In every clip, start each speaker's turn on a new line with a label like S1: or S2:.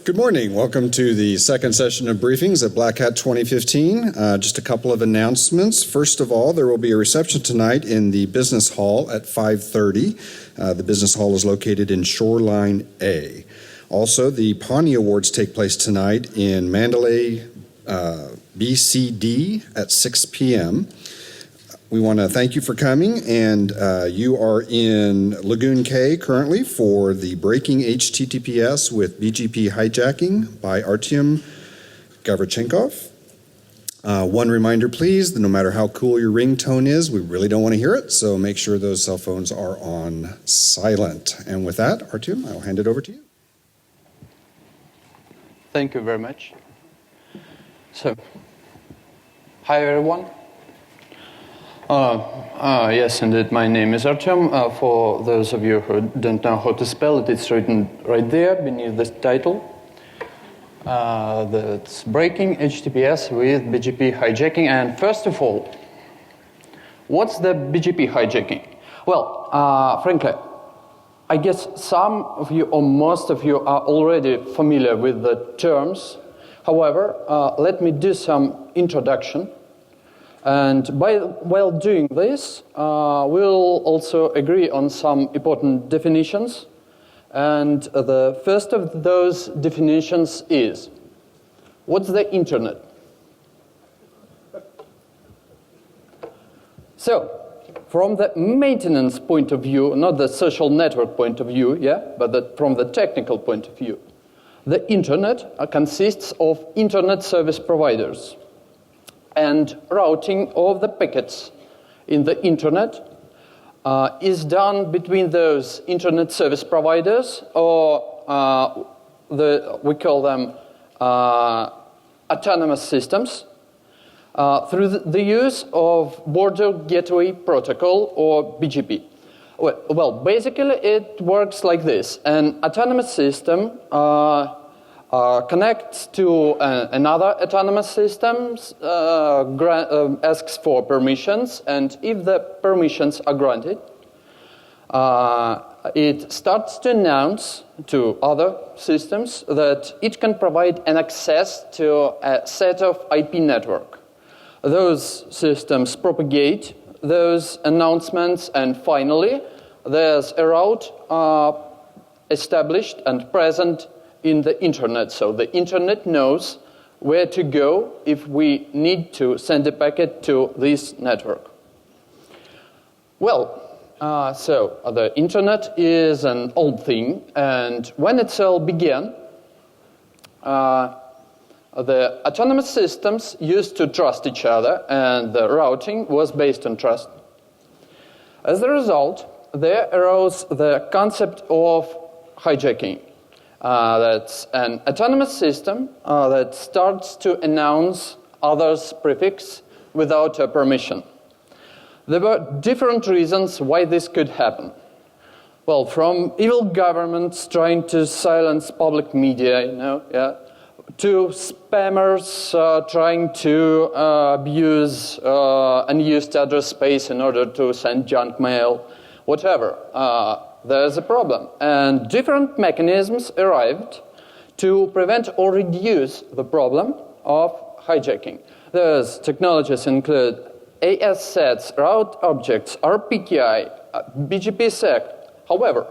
S1: Good morning. Welcome to the second session of briefings at Black Hat 2015. Just a couple of announcements. First of all, there will be a reception tonight in the Business Hall at 5:30. The Business Hall is located in Shoreline A. Also, the Pawnee Awards take place tonight in Mandalay BCD at 6 p.m. We want to thank you for coming, and you are in Lagoon K currently for the Breaking HTTPS with BGP Hijacking by Artyom Gavrichenkov. One reminder, please, that no matter how cool your ringtone is, we really don't want to hear it, so make sure those cell phones are on silent. And with that, Artyom, I'll hand it over to you.
S2: Thank you very much. So, hi everyone. Yes, indeed, my name is Artyom. For those of you who don't know how to spell it, it's written right there beneath the title. That's Breaking HTTPS with BGP Hijacking. And first of all, what's the BGP hijacking? Well, frankly, I guess some of you or most of you are already familiar with the terms. However, let me do some introduction. And while doing this, we'll also agree on some important definitions. And the first of those definitions is, what's the internet? So, from the maintenance point of view, not the social network point of view, but from the technical point of view, the internet consists of internet service providers. And routing of the packets in the internet is done between those internet service providers, or we call them autonomous systems, through the use of Border Gateway Protocol, or BGP. Well, basically it works like this. An autonomous system connects to another autonomous system, asks for permissions, and if the permissions are granted, it starts to announce to other systems that it can provide an access to a set of IP network. Those systems propagate those announcements, and finally, there's a route established and present in the internet. So the internet knows where to go if we need to send a packet to this network. Well, so the internet is an old thing, and when it all began, the autonomous systems used to trust each other, and the routing was based on trust. As a result, there arose the concept of hijacking. That's an autonomous system that starts to announce others' prefix without a permission. There were different reasons why this could happen. Well, from evil governments trying to silence public media, to spammers trying to abuse unused address space in order to send junk mail, whatever. There's a problem, and different mechanisms arrived to prevent or reduce the problem of hijacking. Those technologies include AS-sets, route objects, RPKI, BGP-sec. However,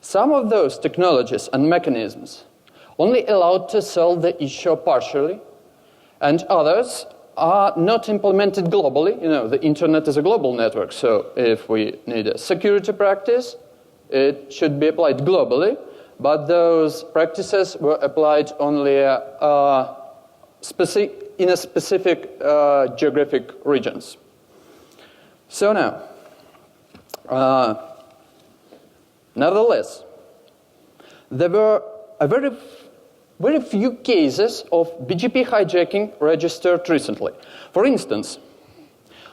S2: some of those technologies and mechanisms only allowed to solve the issue partially, and others are not implemented globally. The internet is a global network, so if we need a security practice, it should be applied globally, but those practices were applied only in a specific geographic regions. So now, nevertheless, there were very few cases of BGP hijacking registered recently. For instance,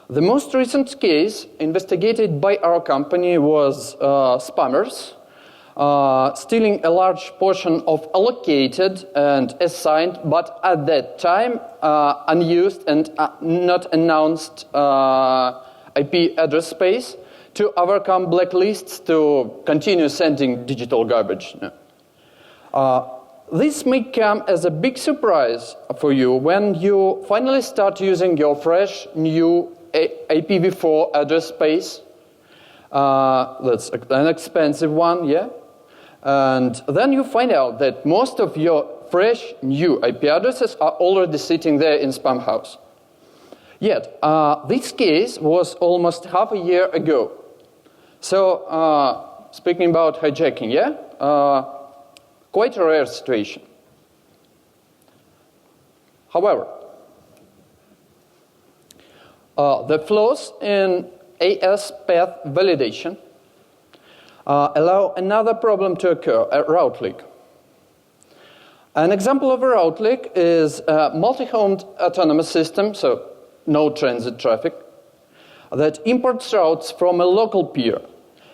S2: the most recent case investigated by our company was spammers stealing a large portion of allocated and assigned, but at that time unused and not announced IP address space to overcome blacklists to continue sending digital garbage. This may come as a big surprise for you when you finally start using your fresh new IPv4 address space. That's an expensive one, yeah? And then you find out that most of your fresh new IP addresses are already sitting there in spam house. Yet, this case was almost half a year ago. So, speaking about hijacking, yeah? Quite a rare situation. However, the flaws in AS path validation allow another problem to occur, a route leak. An example of a route leak is a multi-homed autonomous system, so no transit traffic, that imports routes from a local peer,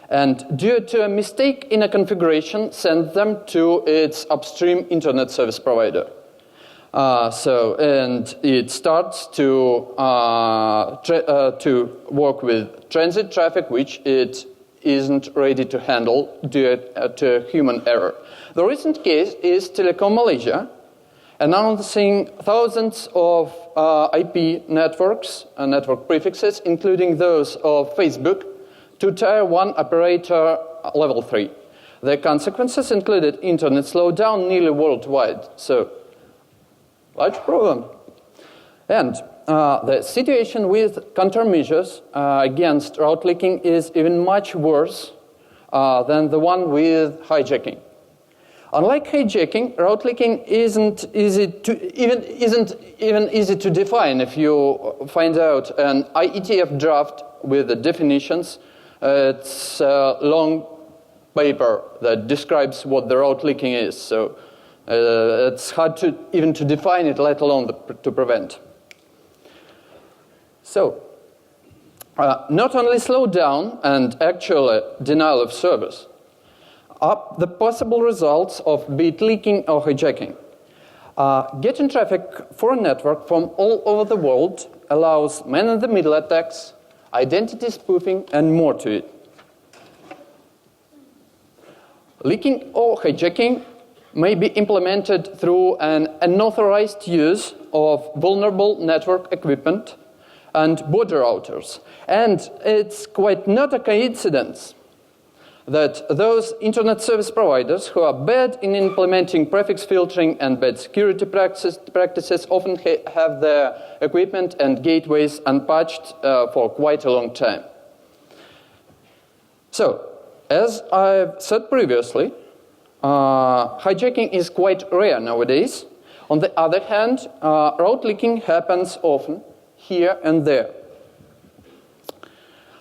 S2: and due to a mistake in a configuration, sends them to its upstream internet service provider. And it starts to work with transit traffic, which it isn't ready to handle due to human error. The recent case is Telekom Malaysia, announcing thousands of IP networks and network prefixes, including those of Facebook, to Tier 1 operator level 3. The consequences included internet slowdown nearly worldwide. So, large problem. And the situation with countermeasures against route leaking is even much worse than the one with hijacking. Unlike hijacking, route leaking isn't even easy to define. If you find out an IETF draft with the definitions, it's a long paper that describes what the route leaking is. So it's hard to even to define it, let alone to prevent. So, not only slowdown and actual denial of service are the possible results of be it leaking or hijacking. Getting traffic for a network from all over the world allows man-in-the-middle attacks, identity spoofing, and more to it. Leaking or hijacking may be implemented through an unauthorized use of vulnerable network equipment and border routers. And it's quite not a coincidence that those internet service providers who are bad in implementing prefix filtering and bad security practices often have their equipment and gateways unpatched for quite a long time. So, as I've said previously, hijacking is quite rare nowadays. On the other hand, route leaking happens often, here and there.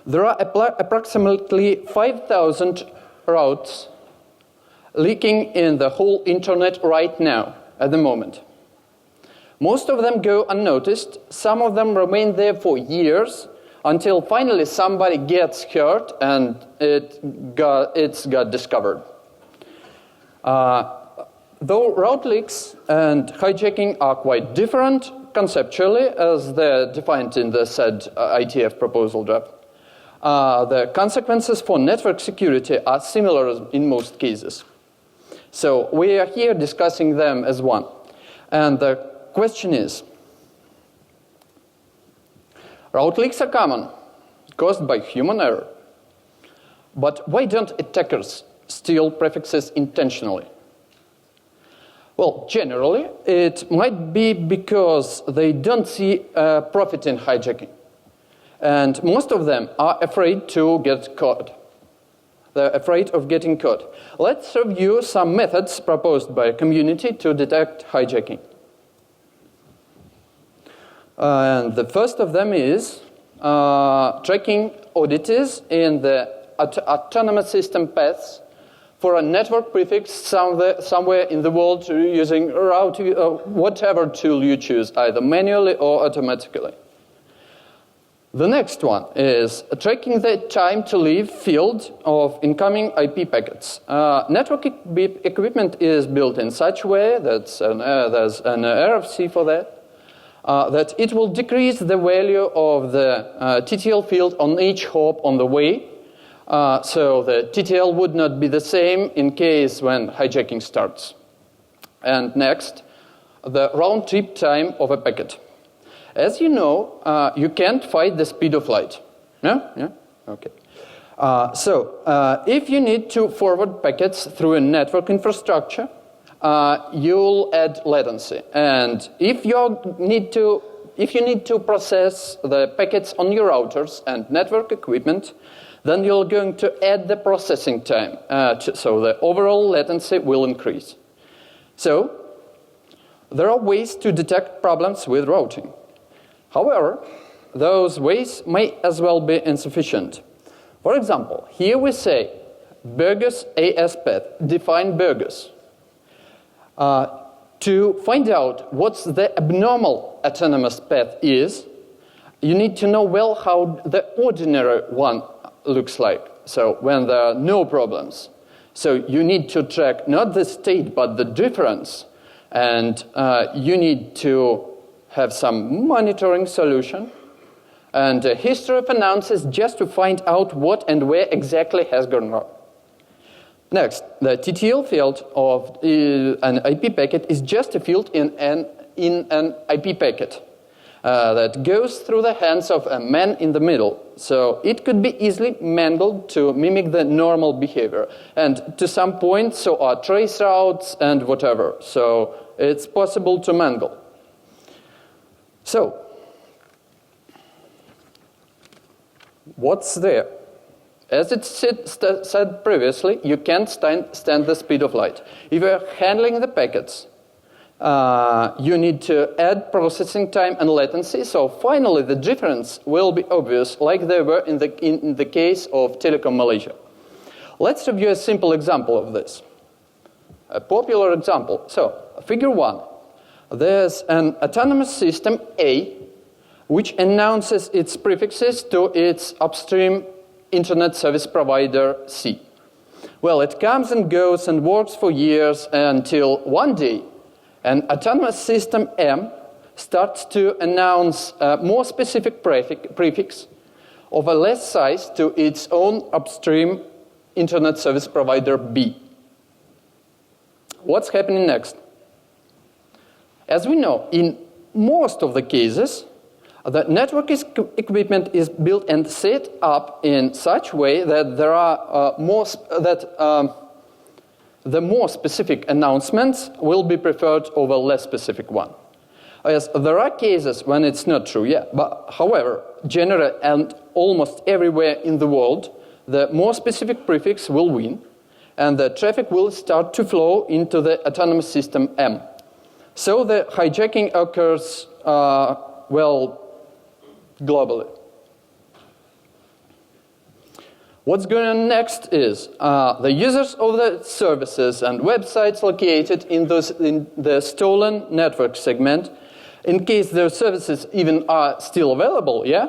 S2: There are approximately 5,000 routes leaking in the whole internet right now, at the moment. Most of them go unnoticed. Some of them remain there for years until finally somebody gets hurt and it's got discovered. Though route leaks and hijacking are quite different conceptually, as they're defined in the said IETF proposal draft, the consequences for network security are similar in most cases. So we are here discussing them as one. And the question is, route leaks are common, caused by human error. But why don't attackers steal prefixes intentionally? Well, generally, it might be because they don't see a profit in hijacking. And most of them are afraid to get caught. They're afraid of getting caught. Let's review some methods proposed by a community to detect hijacking. And the first of them is tracking oddities in the autonomous system paths for a network prefix somewhere in the world using whatever tool you choose, either manually or automatically. The next one is tracking the time to leave field of incoming IP packets. Network equipment is built in such a way that there's an RFC for that, that it will decrease the value of the TTL field on each hop on the way. So the TTL would not be the same in case when hijacking starts. And next, the round-trip time of a packet. As you know, you can't fight the speed of light. No? Yeah? Okay. So if you need to forward packets through a network infrastructure, you'll add latency. And if you need to process the packets on your routers and network equipment, then you're going to add the processing time. So the overall latency will increase. So there are ways to detect problems with routing. However, those ways may as well be insufficient. For example, here we say bogus AS path, define bogus. To find out what's the abnormal autonomous path is, you need to know well how the ordinary one looks like. So when there are no problems. So you need to track not the state but the difference. And you need to have some monitoring solution and a history of analysis just to find out what and where exactly has gone wrong. Next, the TTL field of an IP packet is just a field in an IP packet that goes through the hands of a man in the middle. So it could be easily mangled to mimic the normal behavior. And to some point, so are trace routes and whatever. So it's possible to mangle. So, what's there? As it said previously, you can't stand the speed of light. If you're handling the packets, you need to add processing time and latency. So finally, the difference will be obvious, like they were in the case of Telecom Malaysia. Let's review a simple example of this. A popular example. So, figure 1. There's an autonomous system A, which announces its prefixes to its upstream internet service provider C. Well, it comes and goes and works for years until one day an autonomous system M starts to announce a more specific prefix of a less size to its own upstream internet service provider B. What's happening next? As we know, in most of the cases, the network equipment is built and set up in such way that there are the more specific announcements will be preferred over less specific one. Yes, there are cases when it's not true, yeah. But however, generally and almost everywhere in the world, the more specific prefix will win, and the traffic will start to flow into the autonomous system M. So the hijacking occurs, globally. What's going on next is the users of the services and websites located in the stolen network segment, in case their services even are still available, yeah,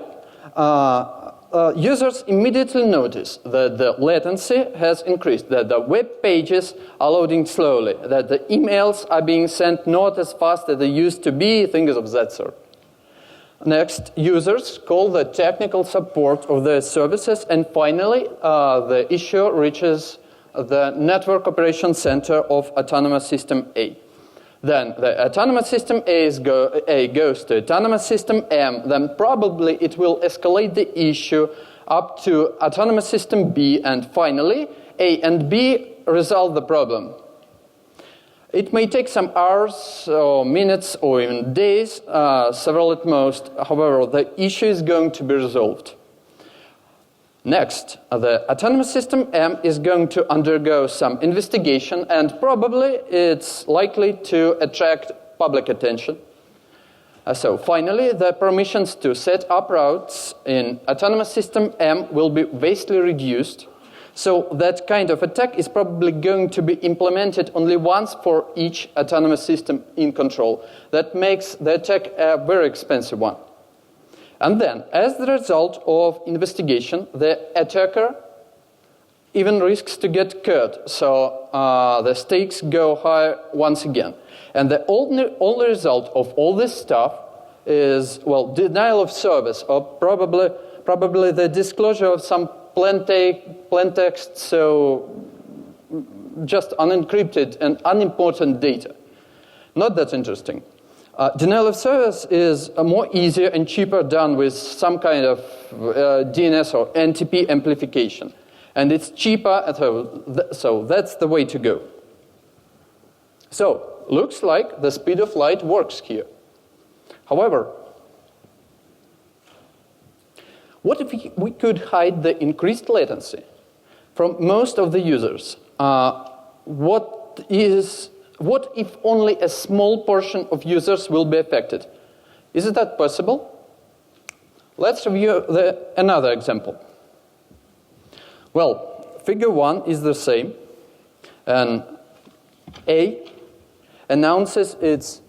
S2: users immediately notice that the latency has increased, that the web pages are loading slowly, that the emails are being sent not as fast as they used to be, things of that sort. Next, users call the technical support of the services, and finally, the issue reaches the Network Operations Center of Autonomous System A. Then the Autonomous System A goes to Autonomous System M, then probably it will escalate the issue up to Autonomous System B, and finally, A and B resolve the problem. It may take some hours or minutes or even days, several at most. However, the issue is going to be resolved. Next, the Autonomous System M is going to undergo some investigation, and probably it's likely to attract public attention. So finally, the permissions to set up routes in Autonomous System M will be vastly reduced. So that kind of attack is probably going to be implemented only once for each autonomous system in control. That makes the attack a very expensive one. And then, as the result of investigation, the attacker even risks to get caught. So the stakes go high once again. And the only result of all this stuff is, denial of service, or probably the disclosure of some plaintext, so just unencrypted and unimportant data. Not that interesting. Denial of service is more easier and cheaper done with some kind of DNS or NTP amplification. And it's cheaper, so that's the way to go. So, looks like the speed of light works here. However, what if we could hide the increased latency from most of the users? What if only a small portion of users will be affected? Is that possible? Let's review another example. Well, figure 1 is the same, and A announces its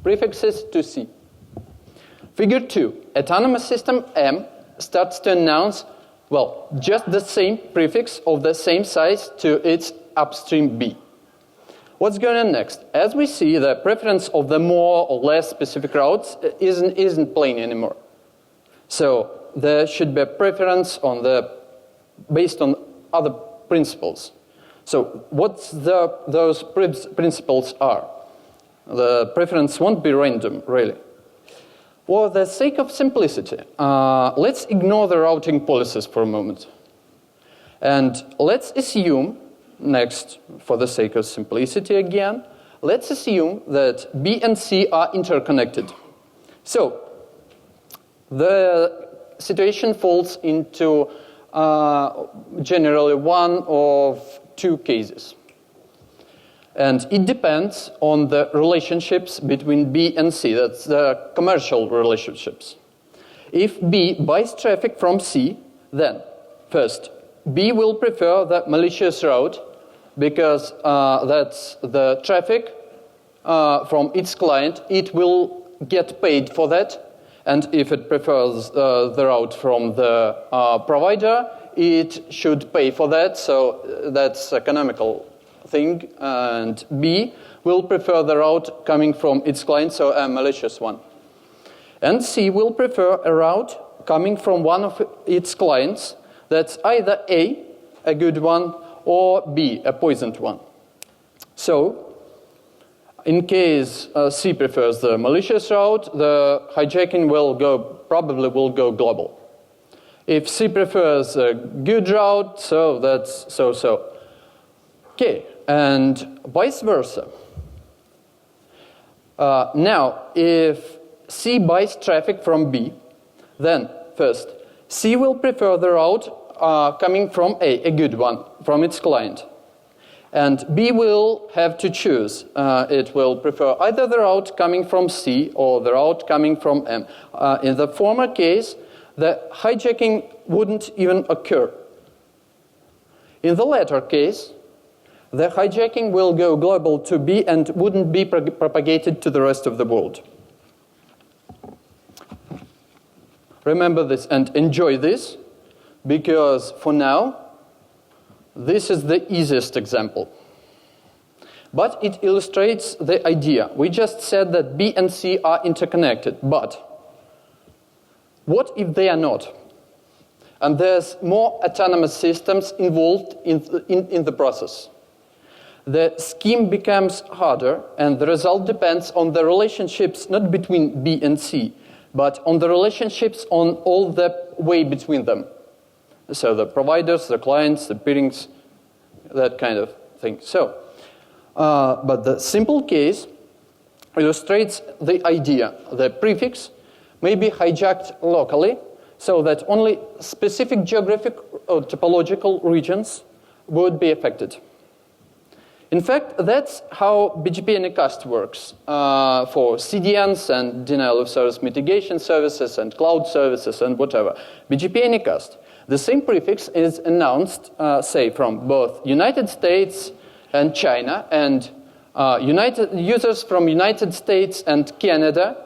S2: prefixes to C. Figure 2, autonomous system M starts to announce, well, just the same prefix of the same size to its upstream B. What's going on next? As we see, the preference of the more or less specific routes isn't plain anymore. So there should be a preference based on other principles. So what those principles are? The preference won't be random, really. For the sake of simplicity, let's ignore the routing policies for a moment. And let's assume, next, for the sake of simplicity again, let's assume that B and C are interconnected. So, the situation falls into generally one of two cases. And it depends on the relationships between B and C, that's the commercial relationships. If B buys traffic from C, then first, B will prefer the malicious route because that's the traffic from its client. It will get paid for that. And if it prefers the route from the provider, it should pay for that. So that's economical thing. And B will prefer the route coming from its client, so a malicious one. And C will prefer a route coming from one of its clients that's either A, a good one, or B, a poisoned one. So, in case C prefers the malicious route, the hijacking probably will go global. If C prefers a good route, so that's so-so. Okay, and vice versa. Now, if C buys traffic from B, then first, C will prefer the route coming from a good one, from its client. And B will have to choose. It will prefer either the route coming from C or the route coming from M. In the former case, the hijacking wouldn't even occur. In the latter case, the hijacking will go global to B and wouldn't be propagated to the rest of the world. Remember this and enjoy this, because for now, this is the easiest example. But it illustrates the idea. We just said that B and C are interconnected, but what if they are not? And there's more autonomous systems involved in the process. The scheme becomes harder, and the result depends on the relationships not between B and C, but on the relationships on all the way between them. So the providers, the clients, the peerings, that kind of thing. So, but the simple case illustrates the idea. The prefix may be hijacked locally so that only specific geographic or topological regions would be affected. In fact, that's how BGP Anycast works for CDNs and denial of service mitigation services and cloud services and whatever. BGP Anycast. The same prefix is announced, say, from both United States and China, and users from United States and Canada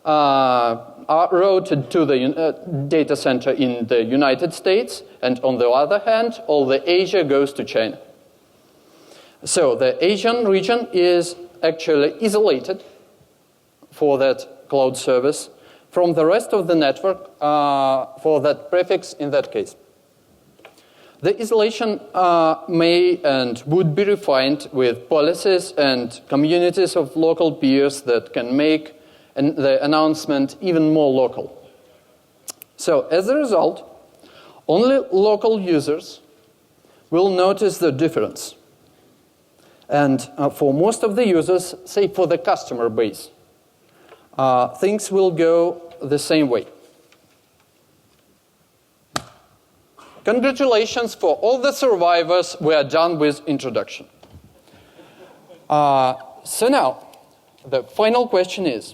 S2: are routed to the data center in the United States, and on the other hand, all the Asia goes to China. So the Asian region is actually isolated for that cloud service from the rest of the network for that prefix in that case. The isolation may and would be refined with policies and communities of local peers that can make the announcement even more local. So, as a result, only local users will notice the difference. And for most of the users, say for the customer base, things will go the same way. Congratulations for all the survivors. We are done with introduction. So now, the final question is,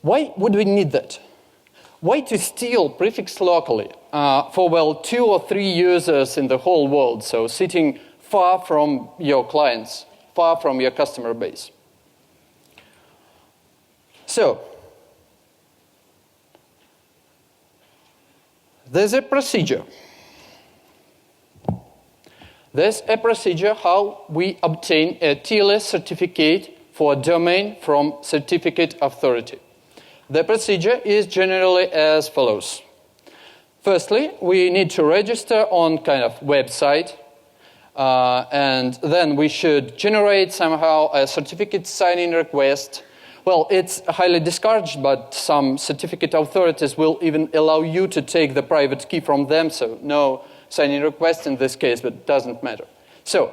S2: why would we need that? Why to steal prefix locally for, well, 2 or 3 users in the whole world, so sitting far from your clients, far from your customer base? So, there's a procedure. There's a procedure how we obtain a TLS certificate for a domain from certificate authority. The procedure is generally as follows. Firstly, we need to register on kind of website, and then we should generate somehow a certificate signing request. Well, it's highly discouraged, but some certificate authorities will even allow you to take the private key from them, so no signing request in this case, but it doesn't matter. So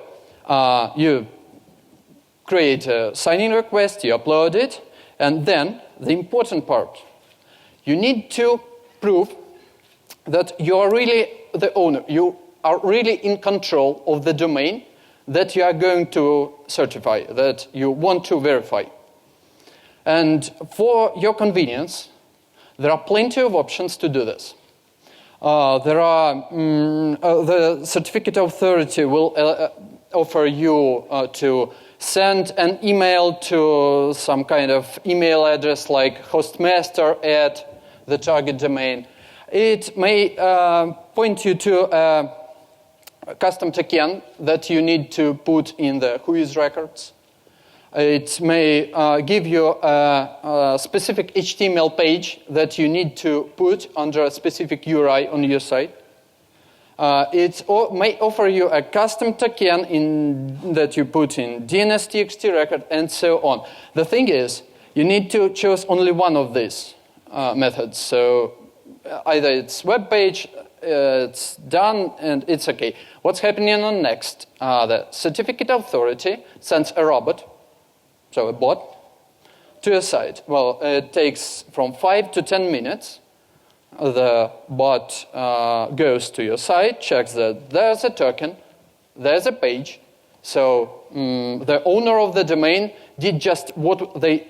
S2: you create a signing request, you upload it, and then the important part, you need to prove that you are really the owner, you are really in control of the domain that you are going to certify, that you want to verify. And for your convenience, there are plenty of options to do this. The certificate authority will offer you to send an email to some kind of email address like hostmaster at the target domain. It may point you to a custom token that you need to put in the whois records. It may give you a specific HTML page that you need to put under a specific URI on your site. It may offer you a custom token that you put in DNS TXT record and so on. The thing is, you need to choose only one of these methods. So either it's web page, it's done, and it's okay. What's happening on next? The certificate authority sends a robot, so a bot, to a site. Well, it takes from 5 to 10 minutes. The bot goes to your site, checks that there's a token, there's a page. So the owner of the domain did just what they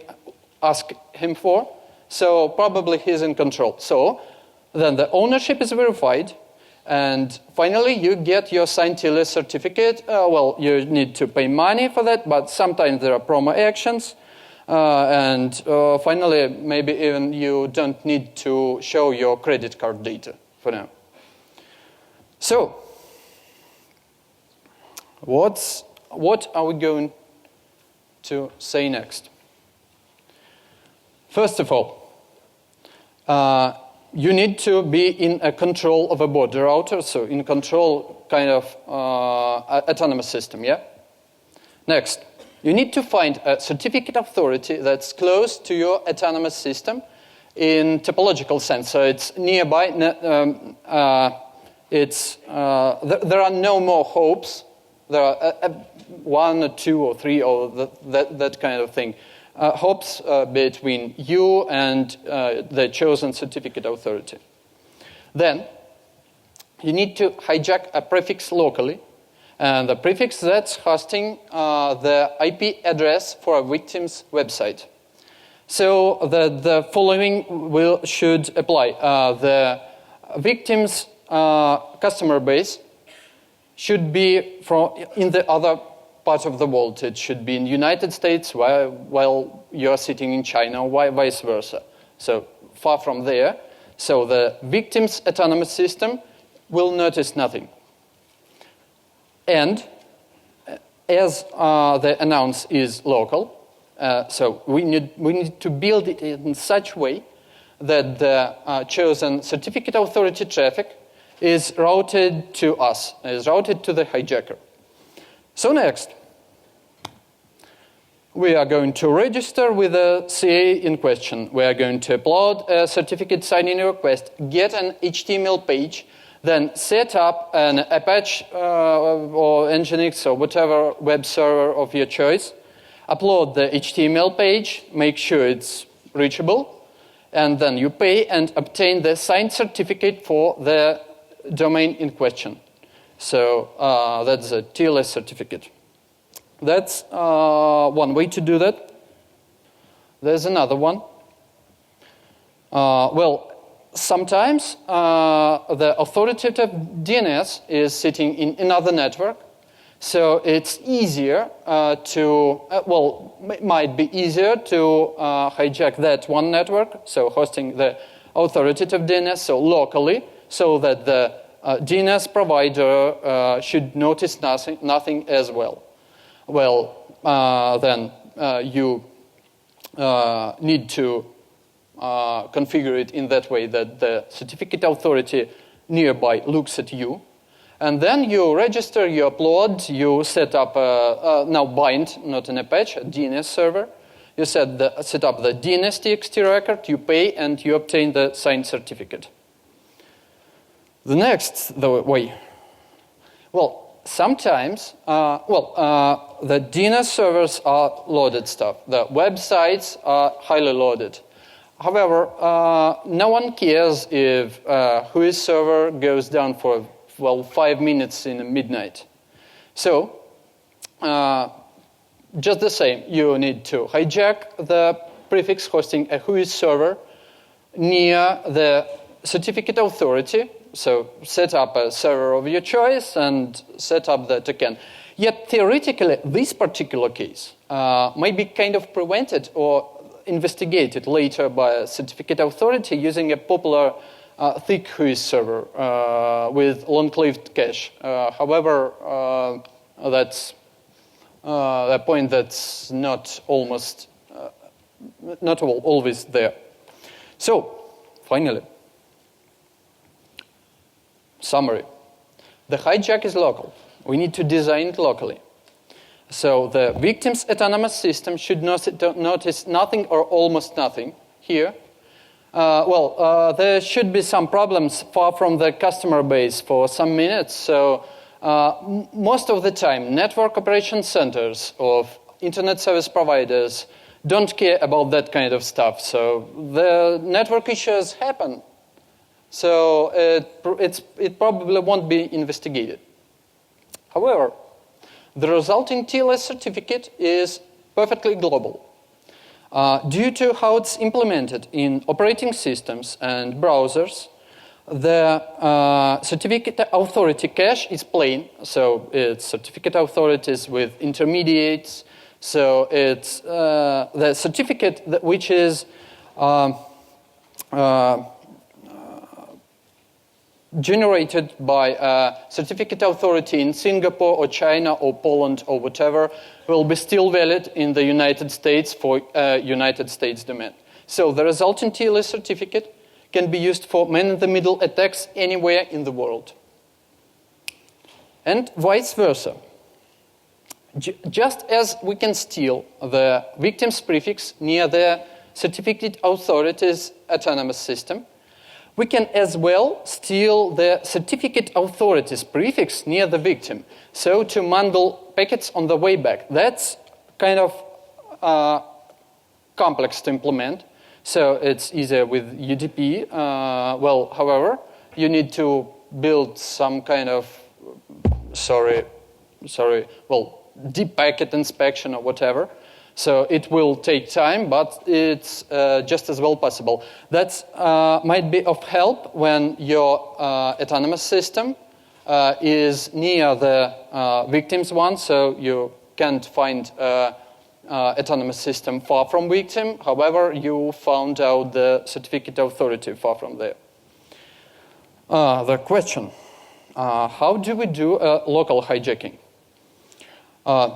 S2: asked him for. So probably he's in control. So then the ownership is verified. And finally, you get your signed TLS certificate. Well, you need to pay money for that, but sometimes there are promo actions. And finally, maybe even you don't need to show your credit card data for now. So, what are we going to say next? First of all, you need to be in a control of a border router, so in control kind of autonomous system, yeah? Next, you need to find a certificate authority that's close to your autonomous system in topological sense, so it's nearby. There are no more hopes. There are 1 or 2 or 3 or that kind of thing. Hops between you and the chosen certificate authority. Then, you need to hijack a prefix locally, and the prefix that's hosting the IP address for a victim's website. So the following should apply. The victim's customer base should be in the other part of the world. It should be in the United States while you're sitting in China, or vice versa. So far from there. So the victim's autonomous system will notice nothing. And as the announce is local, so we need to build it in such way that the chosen certificate authority traffic is routed to us, is routed to the hijacker. So next, we are going to register with the CA in question. We are going to upload a certificate signing request, get an HTML page, then set up an Apache or Nginx or whatever web server of your choice, upload the HTML page, make sure it's reachable, and then you pay and obtain the signed certificate for the domain in question. So that's a TLS certificate. That's one way to do that. There's another one. Well, sometimes the authoritative DNS is sitting in another network, so it's easier it might be easier to hijack that one network, so hosting the authoritative DNS so locally, so that the DNS provider should notice nothing as well. Well, then you need to configure it in that way that the certificate authority nearby looks at you. And then you register, you upload, you set up now bind, not an Apache, a DNS server. You set up the DNS TXT record, you pay, and you obtain the signed certificate. The next way, well, sometimes, the DNS servers are loaded stuff. The websites are highly loaded. However, no one cares if whose server goes down for, 5 minutes in the midnight. So, just the same, you need to hijack the prefix hosting a whose server near the certificate authority. So set up a server of your choice and set up the token. Yet theoretically, this particular case might be kind of prevented or investigated later by a certificate authority using a popular thick whos server with long-lived cache. However, that's a point that's not always there. So, finally, summary. The hijack is local. We need to design it locally. So the victim's autonomous system should notice nothing or almost nothing here. There should be some problems far from the customer base for some minutes. So most of the time, network operation centers of internet service providers don't care about that kind of stuff. So the network issues happen. So it probably won't be investigated. However, the resulting TLS certificate is perfectly global. Due to how it's implemented in operating systems and browsers, the certificate authority cache is plain, so it's certificate authorities with intermediates. So it's the certificate which is generated by a certificate authority in Singapore or China or Poland or whatever will be still valid in the United States for United States domain. So the resulting TLS certificate can be used for man-in-the-middle attacks anywhere in the world. And vice versa. Just as we can steal the victim's prefix near the certificate authority's autonomous system, we can as well steal the certificate authority's prefix near the victim, so to mangle packets on the way back. That's kind of complex to implement, so it's easier with UDP. However, you need to build some kind of, deep packet inspection or whatever. So it will take time, but it's just as well possible. That might be of help when your autonomous system is near the victim's one, so you can't find autonomous system far from victim. However, you found out the certificate authority far from there. The question, how do we do local hijacking?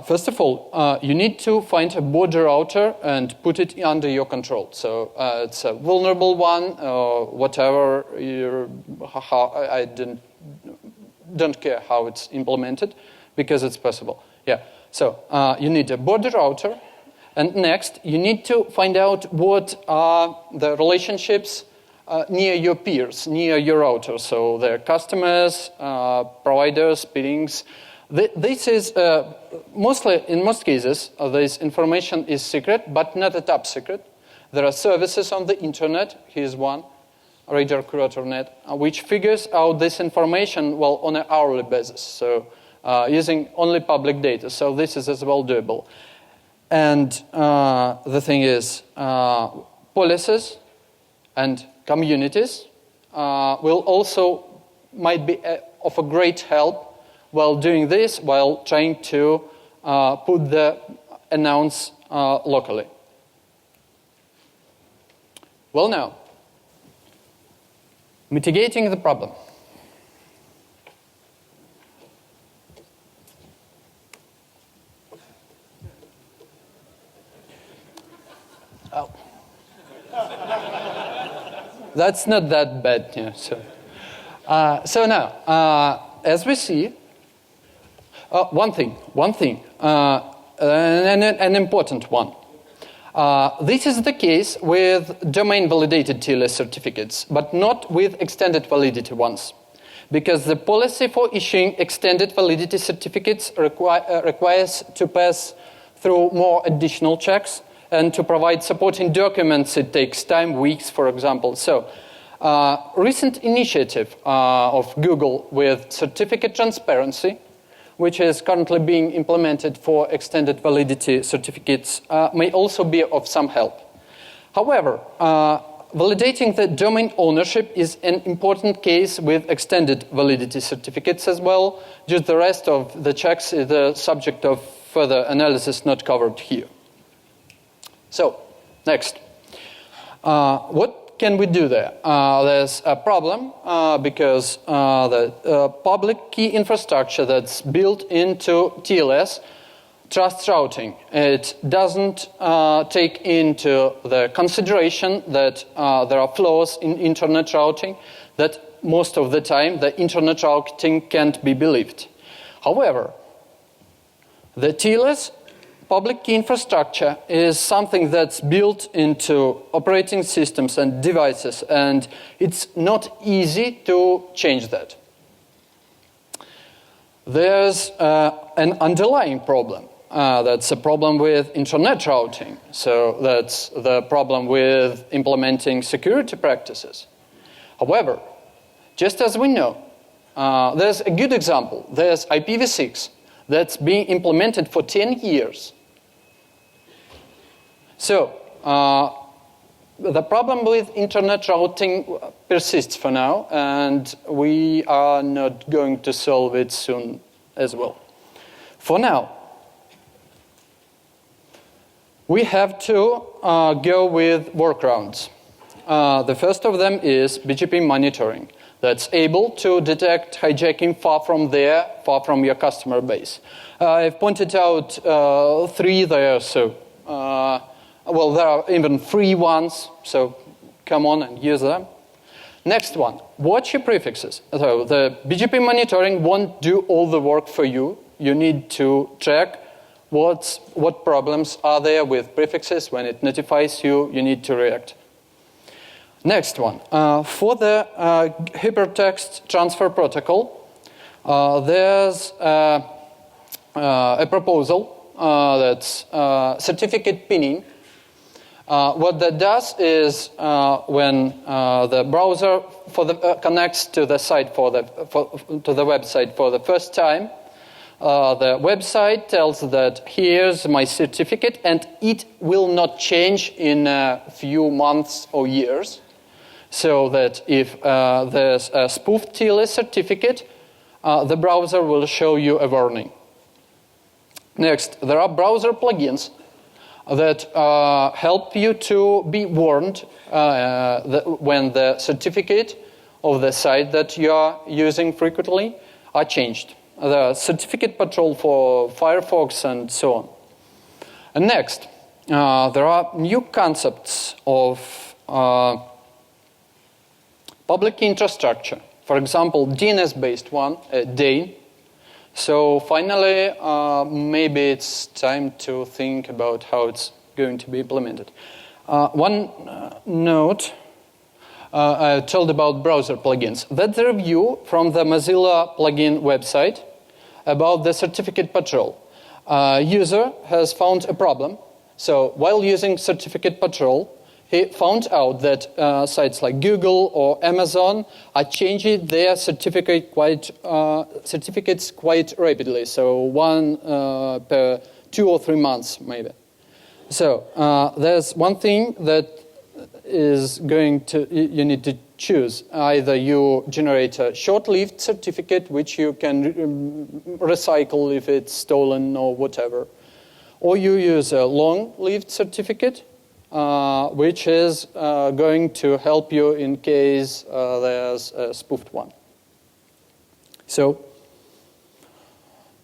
S2: First of all, you need to find a border router and put it under your control. So it's a vulnerable one or whatever. I didn't don't care how it's implemented because it's possible. Yeah. So you need a border router, and next you need to find out what are the relationships near your peers, near your router. So the customers, providers, peerings. This is mostly, in most cases, this information is secret, but not a top secret. There are services on the internet. Here's one, Radar Curator Net, which figures out this information, well, on an hourly basis. So using only public data. So this is as well doable. And the thing is, policies and communities will also might be of a great help while doing this, while trying to put the announce locally. Well, now, mitigating the problem. Oh. That's not that bad. Yeah, so now, as we see, one thing, an important one. This is the case with domain-validated TLS certificates, but not with extended validity ones, because the policy for issuing extended validity certificates requires to pass through more additional checks, and to provide supporting documents, it takes time, weeks, for example. So, recent initiative of Google with certificate transparency, which is currently being implemented for extended validity certificates, may also be of some help. However, validating the domain ownership is an important case with extended validity certificates as well. Just the rest of the checks is the subject of further analysis not covered here. So, next. What can we do there? There's a problem because the public key infrastructure that's built into TLS trusts routing. It doesn't take into the consideration that there are flaws in internet routing, that most of the time the internet routing can't be believed. However, the TLS public key infrastructure is something that's built into operating systems and devices, and it's not easy to change that. There's an underlying problem. That's a problem with internet routing. So that's the problem with implementing security practices. However, just as we know, there's a good example. There's IPv6 that's being implemented for 10 years. So, the problem with internet routing persists for now, and we are not going to solve it soon as well. For now, we have to go with workarounds. The first of them is BGP monitoring. That's able to detect hijacking far from there, far from your customer base. I've pointed out 3 there, so well, there are even free ones, so come on and use them. Next one, watch your prefixes. So the BGP monitoring won't do all the work for you. You need to track what problems are there with prefixes. When it notifies you, you need to react. Next one, for the hypertext transfer protocol, there's a proposal that's certificate pinning. What that does is when the browser connects to the site to the website for the first time, the website tells that here's my certificate, and it will not change in a few months or years. So that if there's a spoofed TLS certificate, the browser will show you a warning. Next, there are browser plugins that help you to be warned when the certificate of the site that you are using frequently are changed. The certificate patrol for Firefox and so on. And next, there are new concepts of public infrastructure for example, DNS-based one, DANE. So finally, maybe it's time to think about how it's going to be implemented. One note I told about browser plugins. That's a review from the Mozilla plugin website about the certificate patrol. User has found a problem. So while using certificate patrol, he found out that sites like Google or Amazon are changing their certificates quite rapidly. So one per 2 or 3 months, maybe. So there's one thing that is going to you need to choose. Either you generate a short-lived certificate, which you can recycle if it's stolen or whatever, or you use a long-lived certificate, which is going to help you in case there's a spoofed one. So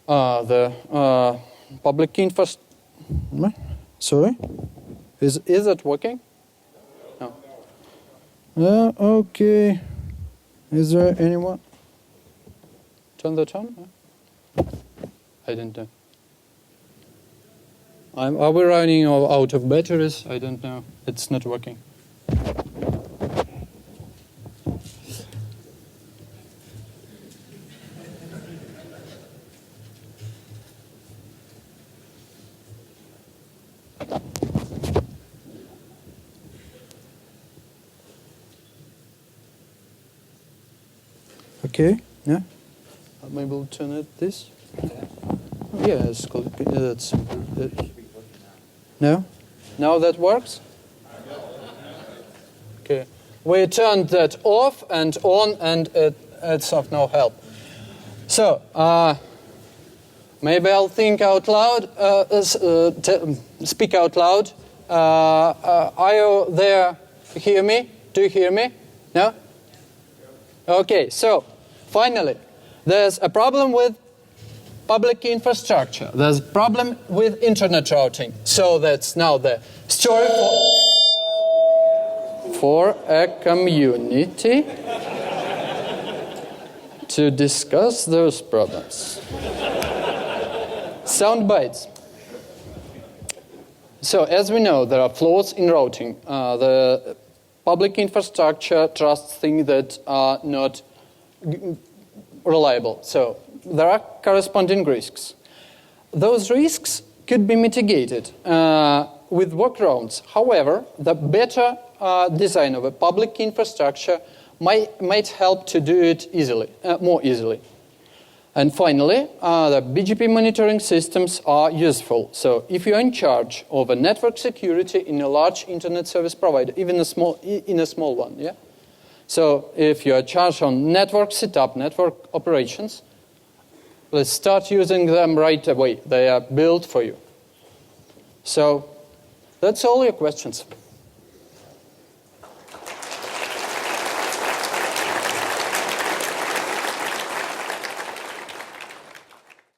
S2: the public infrastructure. Sorry, is it working? No. Okay. Is there anyone? Turn that on? I didn't know. Are we running out of batteries? I don't know. It's not working. Okay, yeah. Maybe we'll turn it this. Yeah, that's no? Now that works? Okay. We turned that off and on, and it's of no help. So, maybe I'll think out loud, speak out loud. Are you there? Hear me? Do you hear me? No? Okay, so, finally, there's a problem with public infrastructure. There's a problem with internet routing. So that's now the story for a community to discuss those problems. Sound bites. So as we know, there are flaws in routing. The public infrastructure trusts things that are not reliable. So there are corresponding risks. Those risks could be mitigated with workarounds. However, the better design of a public infrastructure might help to do it more easily. And finally, the BGP monitoring systems are useful. So if you're in charge of a network security in a large internet service provider, even in a small one, yeah? So if you're charged on network setup, network operations, let's start using them right away. They are built for you. So that's all your questions.